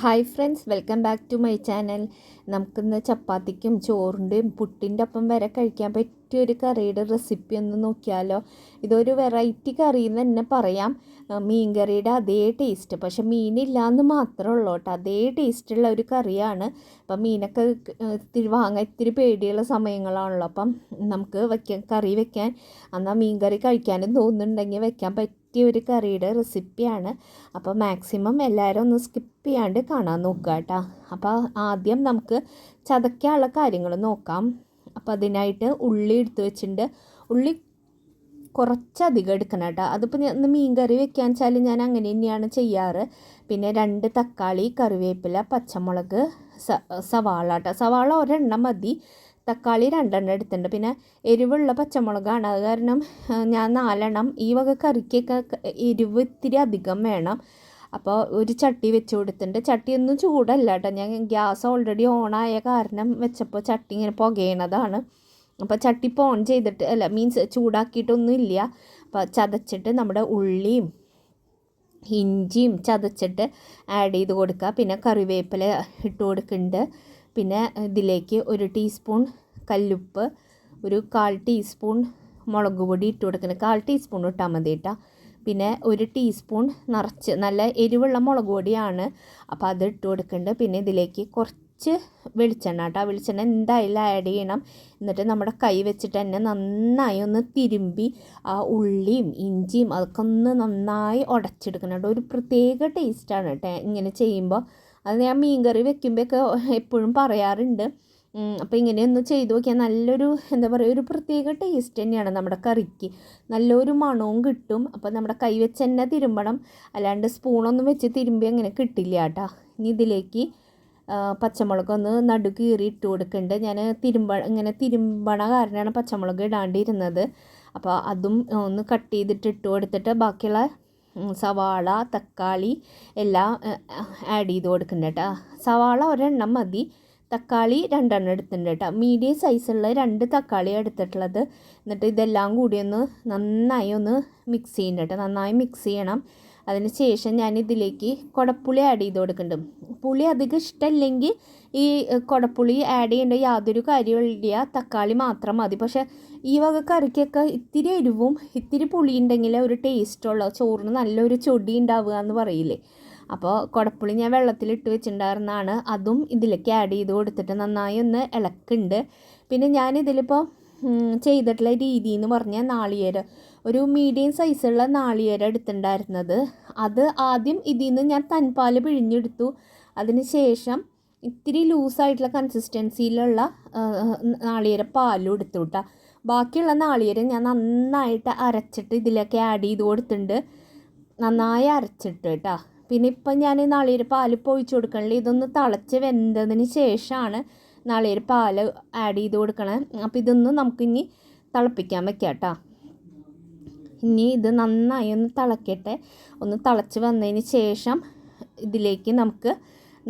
Hi friends, welcome back to my channel. നമുക്കിന്ന് ചപ്പാത്തിക്കും ചോറിൻ്റെയും പുട്ടിൻ്റെ ഒപ്പം വരെ കഴിക്കാൻ പറ്റിയൊരു കറിയുടെ റെസിപ്പി ഒന്ന് നോക്കിയാലോ. ഇതൊരു വെറൈറ്റി കറി എന്ന് തന്നെ പറയാം. മീൻ കറിയുടെ അതേ ടേസ്റ്റ്, പക്ഷെ മീനില്ല എന്ന് മാത്രമേ ഉള്ളൂ കേട്ടോ. അതേ ടേസ്റ്റുള്ള ഒരു കറിയാണ്. അപ്പം മീനൊക്കെ ഇത്തിരി പേടിയുള്ള സമയങ്ങളാണല്ലോ. അപ്പം നമുക്ക് കറി വെക്കാൻ, എന്നാൽ മീൻ കറി കഴിക്കാനും തോന്നുന്നുണ്ടെങ്കിൽ വെക്കാൻ പറ്റിയ ഒരു കറിയുടെ റെസിപ്പിയാണ്. അപ്പോൾ മാക്സിമം എല്ലാവരും ഒന്ന് സ്കിപ്പ് ചെയ്യാണ്ട് കാണാൻ നോക്കുക കേട്ടോ. അപ്പോൾ ആദ്യം നമുക്ക് ചതയ്ക്കാനുള്ള കാര്യങ്ങൾ നോക്കാം. അപ്പോൾ അതിനായിട്ട് ഉള്ളി എടുത്ത് വെച്ചിട്ടുണ്ട്. ഉള്ളി കുറച്ചധികം എടുക്കണം കേട്ടോ. അതിപ്പോൾ ഒന്ന് മീൻ കറി വെക്കാൻ വെച്ചാൽ ഞാൻ അങ്ങനെ തന്നെയാണ് ചെയ്യാറ്. പിന്നെ 2 തക്കാളി, കറിവേപ്പില, പച്ചമുളക്, സവാള കേട്ടോ. സവാള ഒരെണ്ണം മതി, തക്കാളി 2 എണ്ണം എടുത്തിട്ടുണ്ട്. പിന്നെ എരിവുള്ള പച്ചമുളകാണ്, അത് കാരണം ഞാൻ 4 എണ്ണം. ഈ വക കറിക്കൊക്കെ എരിവ് ഇത്തിരി അധികം വേണം. അപ്പോൾ ഒരു ചട്ടി വെച്ച് കൊടുത്തിട്ടുണ്ട്. ചട്ടിയൊന്നും ചൂടല്ല കേട്ടോ, ഞാൻ ഗ്യാസ് ഓൾറെഡി ഓണായ കാരണം വെച്ചപ്പോൾ ചട്ടി ഇങ്ങനെ പുകയണതാണ്. അപ്പോൾ ചട്ടി ഇപ്പോൾ ഓൺ ചെയ്തിട്ട് മീൻസ് ചൂടാക്കിയിട്ടൊന്നും ഇല്ല. അപ്പോൾ ചതച്ചിട്ട് നമ്മുടെ ഉള്ളിയും ഇഞ്ചിയും ചതച്ചിട്ട് ആഡ് ചെയ്ത് കൊടുക്കുക. പിന്നെ കറിവേപ്പില ഇട്ട് കൊടുക്കുന്നുണ്ട്. പിന്നെ ഇതിലേക്ക് 1 ടീസ്പൂൺ കല്ലുപ്പ്, ഒരു 1/4 ടീസ്പൂൺ മുളക് പൊടി ഇട്ട് കൊടുക്കുന്നത്. 1/4 ടീസ്പൂൺ ഇട്ടാൽ മതി കേട്ടോ. പിന്നെ 1 ടീസ്പൂൺ നിറച്ച് നല്ല എരിവുള്ള മുളക് പൊടിയാണ്, അപ്പോൾ അത് ഇട്ട് കൊടുക്കുന്നുണ്ട്. പിന്നെ ഇതിലേക്ക് കുറച്ച് വെളിച്ചെണ്ണ കേട്ടോ. വെളിച്ചെണ്ണ എന്തായാലും ആഡ് ചെയ്യണം. എന്നിട്ട് നമ്മുടെ കൈ വെച്ചിട്ട് തന്നെ നന്നായി ഒന്ന് തിരുമ്പി ആ ഉള്ളിയും ഇഞ്ചിയും അതൊക്കെ ഒന്ന് നന്നായി ഉടച്ചെടുക്കണം കേട്ടോ. ഒരു പ്രത്യേക ടേസ്റ്റാണ് കേട്ടോ ഇങ്ങനെ ചെയ്യുമ്പോൾ. അത് ഞാൻ മീൻ കറി വെക്കുമ്പോഴൊക്കെ എപ്പോഴും പറയാറുണ്ട്. അപ്പോൾ ഇങ്ങനെയൊന്ന് ചെയ്ത് നോക്കിയാൽ നല്ലൊരു എന്താ പറയുക, ഒരു പ്രത്യേക ടേസ്റ്റ് തന്നെയാണ് നമ്മുടെ കറിക്ക്. നല്ലൊരു മണവും കിട്ടും. അപ്പോൾ നമ്മുടെ കൈ വെച്ച് തന്നെ തിരുമ്പണം, അല്ലാണ്ട് സ്പൂണൊന്നും വെച്ച് തിരുമ്പി അങ്ങനെ കിട്ടില്ല കേട്ടോ. ഇനി ഇതിലേക്ക് പച്ചമുളകൊന്ന് നടു കീറി ഇട്ട് കൊടുക്കുന്നുണ്ട്. ഞാൻ ഇങ്ങനെ തിരുമ്പണ കാരണമാണ് പച്ചമുളക് ഇടാണ്ടിരുന്നത്. അപ്പോൾ അതും ഒന്ന് കട്ട് ചെയ്തിട്ട് ഇട്ട് കൊടുത്തിട്ട് ബാക്കിയുള്ള സവാള, തക്കാളി എല്ലാം ആഡ് ചെയ്ത് കൊടുക്കുന്നുണ്ട് കേട്ടോ. സവാള ഒരെണ്ണം മതി, തക്കാളി 2 എണ്ണം എടുത്തിട്ടുണ്ട് കേട്ടോ. മീഡിയം സൈസുള്ള 2 തക്കാളി എടുത്തിട്ടുള്ളത്. എന്നിട്ട് ഇതെല്ലാം കൂടി ഒന്ന് നന്നായി ഒന്ന് മിക്സ് ചെയ്യുന്നുണ്ട് കേട്ടോ. നന്നായി മിക്സ് ചെയ്യണം. അതിന് ശേഷം ഞാൻ ഇതിലേക്ക് കുടപ്പുളി ആഡ് ചെയ്ത് കൊടുക്കുന്നുണ്ട്. പുളി അധികം ഇഷ്ടമല്ലെങ്കിൽ ഈ കുടപ്പുളി ആഡ് ചെയ്യേണ്ട യാതൊരു കാര്യമില്ല, തക്കാളി മാത്രം മതി. പക്ഷേ ഈ വക കറിക്കൊക്കെ ഇത്തിരി എരിവും ഇത്തിരി പുളി ഉണ്ടെങ്കിൽ ഒരു ടേസ്റ്റുള്ള ചോറിന് നല്ലൊരു ചൊടി ഉണ്ടാവുക എന്ന് പറയില്ലേ. അപ്പോൾ കുടപ്പുളി ഞാൻ വെള്ളത്തിലിട്ട് വെച്ചിട്ടുണ്ടായിരുന്നതാണ്, അതും ഇതിലേക്ക് ആഡ് ചെയ്ത് കൊടുത്തിട്ട് നന്നായി ഒന്ന് ഇളക്കുന്നുണ്ട്. പിന്നെ ഞാനിതിലിപ്പോൾ ചെയ്തിട്ടുള്ള രീതി എന്ന് പറഞ്ഞാൽ നാളികേരം, ഒരു മീഡിയം സൈസുള്ള നാളികേരം എടുത്തിട്ടുണ്ടായിരുന്നത്. അത് ആദ്യം ഇതിൽ നിന്ന് ഞാൻ തൻപാൽ പിഴിഞ്ഞെടുത്തു. അതിന് ശേഷം ഇത്തിരി ലൂസായിട്ടുള്ള കൺസിസ്റ്റൻസിയിലുള്ള നാളികേര പാലും എടുത്തു കേട്ടോ. ബാക്കിയുള്ള നാളികേരം ഞാൻ നന്നായിട്ട് അരച്ചിട്ട് ഇതിലേക്ക് ആഡ് ചെയ്ത് കൊടുത്തിട്ടുണ്ട്, നന്നായി അരച്ചിട്ട് കേട്ടോ. പിന്നെ ഇപ്പം ഞാൻ നാളികേര പാൽ ഒഴിച്ച് കൊടുക്കണില്ല. ഇതൊന്ന് തിളച്ച് വെന്തതിന് ശേഷമാണ് നാളികേര പാൽ ആഡ് ചെയ്ത് കൊടുക്കണം. അപ്പോൾ ഇതൊന്ന് നമുക്കിനി തിളപ്പിക്കാൻ വെക്കാം കേട്ടോ. ഇനി ഇത് നന്നായി ഒന്ന് തിളക്കട്ടെ. ഒന്ന് തിളച്ച് വന്നതിന് ശേഷം ഇതിലേക്ക് നമുക്ക്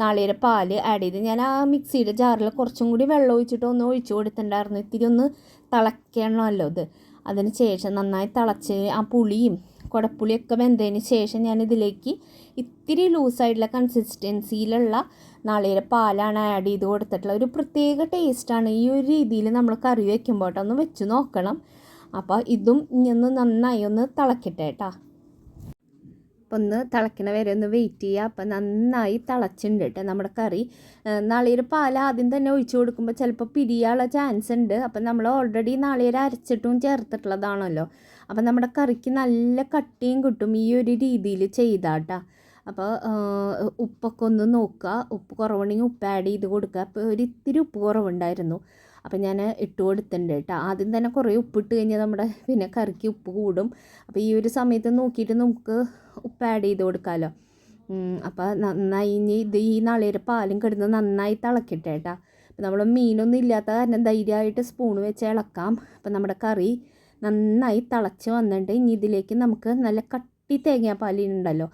നാളികേര പാൽ ആഡ് ചെയ്ത്, ഞാൻ ആ മിക്സിയുടെ ജാറിൽ കുറച്ചും കൂടി വെള്ളം ഒഴിച്ചിട്ട് ഒന്ന് ഒഴിച്ച് കൊടുത്തിട്ടുണ്ടായിരുന്നു. ഇത്തിരി ഒന്ന് തിളക്കണമല്ലോ ഇത്. അതിന് ശേഷം നന്നായി തിളച്ച് ആ പുളിയും കുടപ്പുളിയൊക്കെ വെന്തതിന് ശേഷം ഞാനിതിലേക്ക് ഇത്തിരി ലൂസായിട്ടുള്ള കൺസിസ്റ്റൻസിയിലുള്ള നാളികേര പാലാണ് ആഡ് ചെയ്ത് കൊടുത്തിട്ടുള്ളത്. ഒരു പ്രത്യേക ടേസ്റ്റാണ് ഈ ഒരു രീതിയിൽ നമ്മൾ കറി വയ്ക്കുമ്പോൾ കേട്ടോ. ഒന്ന് വെച്ച് നോക്കണം. അപ്പോൾ ഇതും ഇനി നന്നായി ഒന്ന് തിളക്കട്ടെ കേട്ടോ. അപ്പോൾ ഒന്ന് തിളക്കണ വരെ ഒന്ന് വെയിറ്റ് ചെയ്യുക. അപ്പോൾ നന്നായി തിളച്ചിട്ടുണ്ട് കേട്ടോ നമ്മുടെ കറി. നാളികേര പാൽ ആദ്യം തന്നെ ഒഴിച്ച് കൊടുക്കുമ്പോൾ ചിലപ്പോൾ പിരിയാനുള്ള ചാൻസ് ഉണ്ട്. അപ്പം നമ്മൾ ഓൾറെഡി നാളികേര അരച്ചിട്ടും ചേർത്തിട്ടുള്ളതാണല്ലോ. അപ്പോൾ നമ്മുടെ കറിക്ക് നല്ല കട്ടിയും കിട്ടും ഈ ഒരു രീതിയിൽ ചെയ്താൽ കേട്ടോ. അപ്പോൾ ഉപ്പൊക്കെ ഒന്ന് നോക്കുക, ഉപ്പ് കുറവുണ്ടെങ്കിൽ ഉപ്പ് ആഡ് ചെയ്ത് കൊടുക്കുക. അപ്പോൾ ഇത്തിരി ഉപ്പ് കുറവുണ്ടായിരുന്നു, അപ്പോൾ ഞാൻ ഇട്ട് കൊടുത്തിട്ടുണ്ട് കേട്ടോ. ആദ്യം തന്നെ കുറേ ഉപ്പിട്ട് കഴിഞ്ഞാൽ നമ്മുടെ പിന്നെ കറിക്ക് ഉപ്പ് കൂടും. അപ്പോൾ ഈ ഒരു സമയത്ത് നോക്കിയിട്ട് നമുക്ക് ഉപ്പ് ആഡ് ചെയ്ത് കൊടുക്കാമല്ലോ. അപ്പോൾ നന്നായി ഇനി ഈ നാളികേര പാലും കിടന്ന് നന്നായി തിളക്കട്ടെ കേട്ടോ. അപ്പോൾ നമ്മൾ മീനൊന്നും ഇല്ലാത്ത കാരണം ധൈര്യമായിട്ട് സ്പൂൺ വെച്ച് ഇളക്കാം. അപ്പോൾ നമ്മുടെ കറി നന്നായി തിളച്ച് വന്നിട്ട് ഇനി ഇതിലേക്ക് നമുക്ക് നല്ല കട്ടി തേങ്ങാപ്പാലുണ്ടല്ലോ,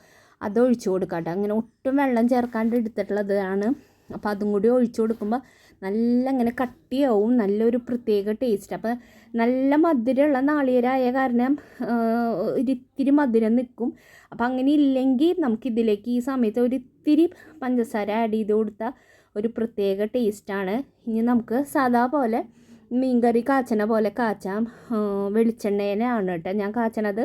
അത് ഒഴിച്ച് കൊടുക്കാം കേട്ടോ. അങ്ങനെ ഒട്ടും വെള്ളം ചേർക്കാണ്ട് എടുത്തിട്ടുള്ളതാണ്. അപ്പോൾ അതും കൂടി ഒഴിച്ചു കൊടുക്കുമ്പോൾ നല്ല ഇങ്ങനെ കട്ടിയാവും, നല്ലൊരു പ്രത്യേക ടേസ്റ്റ്. അപ്പോൾ നല്ല മധുരമുള്ള നാളികേരമായ കാരണം ഒരിത്തിരി മധുരം നിൽക്കും. അപ്പോൾ അങ്ങനെ ഇല്ലെങ്കിൽ നമുക്കിതിലേക്ക് ഈ സമയത്ത് ഒരിത്തിരി പഞ്ചസാര ആഡ് ചെയ്ത് കൊടുത്താൽ ഒരു പ്രത്യേക ടേസ്റ്റാണ്. ഇനി നമുക്ക് സാധാ പോലെ മീൻകറി കാച്ചണ പോലെ കാച്ചാം. വെളിച്ചെണ്ണേനാണ് കേട്ടോ ഞാൻ കാച്ചണത്,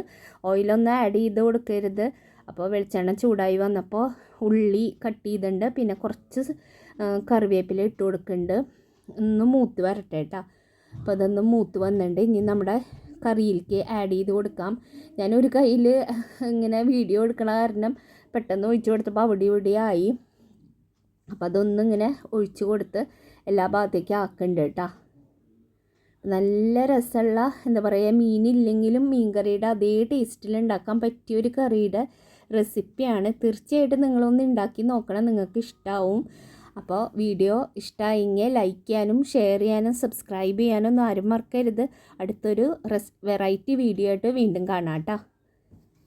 ഓയിലൊന്നും ആഡ് ചെയ്ത് കൊടുക്കരുത്. അപ്പോൾ വെളിച്ചെണ്ണ ചൂടായി വന്നപ്പോൾ ഉള്ളി കട്ട് ചെയ്തിട്ടുണ്ട്, പിന്നെ കുറച്ച് കറിവേപ്പില ഇട്ട് കൊടുക്കുന്നുണ്ട്. ഒന്ന് മൂത്ത് വരട്ടെ കേട്ടോ. അപ്പോൾ അതൊന്ന് മൂത്ത് വന്നിട്ടുണ്ട്. ഇനി നമ്മുടെ കറിയിലേക്ക് ആഡ് ചെയ്ത് കൊടുക്കാം. ഞാനൊരു കയ്യിൽ ഇങ്ങനെ വീഡിയോ എടുക്കണ കാരണം പെട്ടെന്ന് ഒഴിച്ചു കൊടുത്തപ്പോൾ അവിടെ ഇവിടെ ആയി. അപ്പോൾ അതൊന്നിങ്ങനെ ഒഴിച്ച് കൊടുത്ത് എല്ലാ ഭാഗത്തേക്കും ആക്കുന്നുണ്ട് കേട്ടോ. നല്ല രസമുള്ള എന്താ പറയുക, മീനില്ലെങ്കിലും മീൻ കറിയുടെ അതേ ടേസ്റ്റിൽ ഉണ്ടാക്കാൻ പറ്റിയൊരു കറിയുടെ റെസിപ്പിയാണ്. തീർച്ചയായിട്ടും നിങ്ങളൊന്ന് ഉണ്ടാക്കി നോക്കണം, നിങ്ങൾക്ക് ഇഷ്ടമാവും. അപ്പോൾ വീഡിയോ ഇഷ്ടമായെങ്കിൽ ലൈക്ക് ചെയ്യാനും ഷെയർ ചെയ്യാനും സബ്സ്ക്രൈബ് ചെയ്യാനും ഒന്നും ആരും മറക്കരുത്. അടുത്തൊരു വെറൈറ്റി വീഡിയോ ആയിട്ട് വീണ്ടും കാണാം കേട്ടോ.